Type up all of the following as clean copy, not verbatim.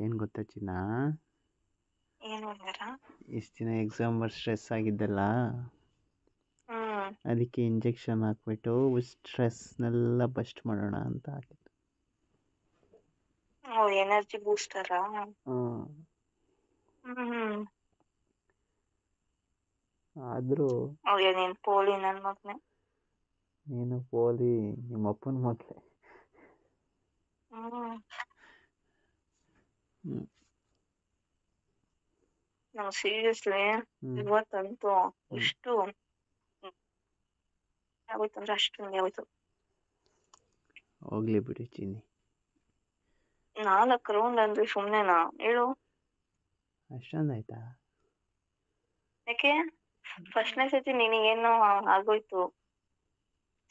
ಏನು ಗೊತ್ತಾ ಚಿನ್ನ, ಏನು ಬಂಗಾರ? ಇಷ್ಟು ದಿನ ಎಕ್ಸಾಮ್ ಸ್ಟ್ರೆಸ್ ಆಗಿದ್ದಲ್ಲ, ಹ್ಮ್ ಅದಕ್ಕೆ ಇಂಜೆಕ್ಷನ್ ಹಾಕ್ಬಿಟ್ಟು ಸ್ಟ್ರೆಸ್ನೆಲ್ಲ ಬಸ್ಟ್ ಮಾಡೋಣ ಅಂತ ಹಾಕಿದ್ದು. ಓ, ಎನರ್ಜಿ ಬೂಸ್ಟರಾ? ಹ್ಮ್. ಆದರೂ ಓಕೆ, ನೀನ್ ಪೋಲಿ ನನ್ ಮಗ್ನೆ. ನೀನು ಪೋಲಿ ನಿಮ್ಮ ಅಪ್ಪನ ಮಕ್ಕಳೇ. ಹ್ಮ್ ಹ್ಮ್. ನಂಗೆ ಸೀರಿಯಸ್ಲಿ ಇವತ್ತಂತೂ ಎಷ್ಟು ಆಗೋಯ್ತು ಅಂದ್ರೆ ಅಷ್ಟು ನಂಗೆ ಆಗೋಯ್ತು. ಹೋಗ್ಲಿ ಬಿಡಿ ಚಿನ್ನಿ. 4 ರೌಂಡ್ ಅಂದ್ರೆ ಸುಮ್ನೆನಾ ಹೇಳು? ಅಷ್ಟೊಂದಾಯ್ತಾ? ಯಾಕೆ ಫಸ್ಟ್ನೇ ಸತಿ ನಿನಗೇನೋ ಆಗೋಯ್ತು,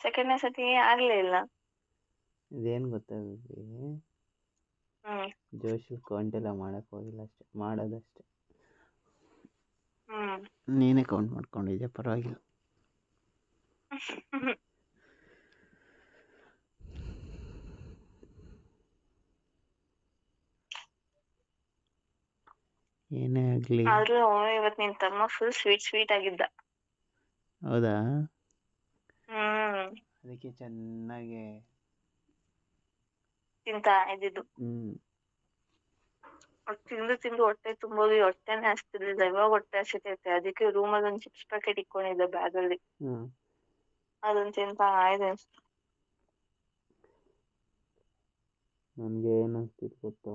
ಸೆಕೆಂಡ್ನೇ ಸತಿ ಆಗ್ಲೇ ಇಲ್ಲ. ಇದೇನು ಗೊತ್ತಾ, ಜೋಶು ಕೌಂಟ್ ಎಲ್ಲ ಮಾಡಕ್ ಹೋಗಿಲ್ಲ, ಅಷ್ಟೆ ಮಾಡೋದಷ್ಟೆ. ನೀನೇ ಕೌಂಟ್ ಮಾಡ್ಕೊಂಡಿದ್ಯಾ, ಪರವಾಗಿಲ್ಲ. ಏನೇ ಆಗ್ಲಿ. ಆದ್ರೂ ಇವತ್ ನಿನ್ ತಮ್ಮ ಫುಲ್ ಸ್ವೀಟ್ ಆಗಿದ್ದ. ಹೌದಾ? ಅದಕ್ಕೆ ಚೆನ್ನಾಗಿ ತಿಂತಾ ಇದ್ದಿದ್ದು. ತಿಂದು ಹೊಟ್ಟೆ ತುಂಬೋದು, ಹೊಟ್ಟೆನೆ ಹಸ್ತಿರ್ಲಿಲ್ಲ. ಇವಾಗ ಹೊಟ್ಟೆ ಹಸಿತೈತೆ, ಅದಕ್ಕೆ ರೂಮಲ್ಲಿ ಒಂದು ಚಿಪ್ಸ್ ಪ್ಯಾಕೆಟ್ ಇಟ್ಕೊಂಡಿದ್ದೆ ಬ್ಯಾಗಲ್ಲಿ, ಅದನ್ನ ತಿಂತಾ ಇದೆ. ನನಗೆ ಏನಿಸ್ತಿತ್ತು ಗೊತ್ತಾ,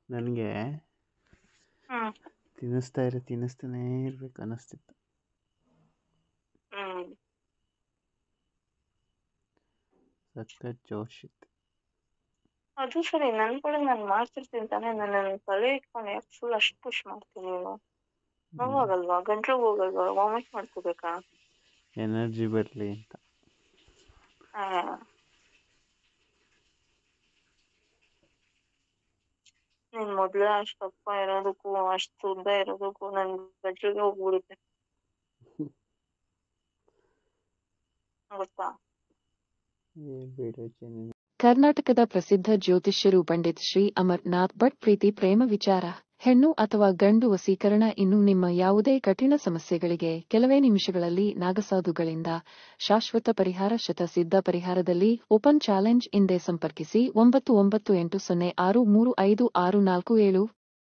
ನನಗೆ ತಿನ್ನಿಸ್ತಾನೆ ಇರ್ಬೇಕು ಅನ್ನಿಸ್ತಿತ್ತು. ಸಖತ್ ಜೋಶ್ ಇತ್ತು. ಅದು ಸರಿ, ನನ್ ಕೂಡ ನಾನು ಮಾಡ್ತಿರ್ತೀನಿ ತಾನೇ, ನನ್ನ ತಲೆ ಇಟ್ಕೊಂಡು ಯಾಕೆ ಫುಲ್ ಅಷ್ಟು ಪುಷ್ ಮಾಡ್ತೀನಿ ನೀನು? ನೋವಾಗಲ್ವಾ? ಗಂಟ್ಲಿಗೆ ಹೋಗಲ್ವಾ? ವಾಮಿಟ್ ಮಾಡ್ಕೋಬೇಕಾ? ಎನರ್ಜಿ ಬರಲಿ ಅಂತ. ನೀನ್ ಮೊದ್ಲೇ ಅಷ್ಟು ದಪ್ಪ ಇರೋದಕ್ಕೂ ಅಷ್ಟು ಉದ್ದ ಇರೋದಕ್ಕೂ ನನ್ ಗಂಟ್ಲಿಗೆ ಹೋಗ್ಬಿಡುತ್ತೆ ಗೊತ್ತಾ? ಕರ್ನಾಟಕದ ಪ್ರಸಿದ್ಧ ಜ್ಯೋತಿಷ್ಯರು ಪಂಡಿತ್ ಶ್ರೀ ಅಮರ್ನಾಥ್ ಭಟ್ ಪ್ರೀತಿ ಪ್ರೇಮ ವಿಚಾರ, ಹೆಣ್ಣು ಅಥವಾ ಗಂಡು ವಶೀಕರಣ, ಇನ್ನು ನಿಮ್ಮ ಯಾವುದೇ ಕಠಿಣ ಸಮಸ್ಯೆಗಳಿಗೆ ಕೆಲವೇ ನಿಮಿಷಗಳಲ್ಲಿ ನಾಗಸಾಧುಗಳಿಂದ ಶಾಶ್ವತ ಪರಿಹಾರ. ಶತಸಿದ್ಧ ಪರಿಹಾರದಲ್ಲಿ ಓಪನ್ ಚಾಲೆಂಜ್. ಹಿಂದೆ ಸಂಪರ್ಕಿಸಿ 9980635647.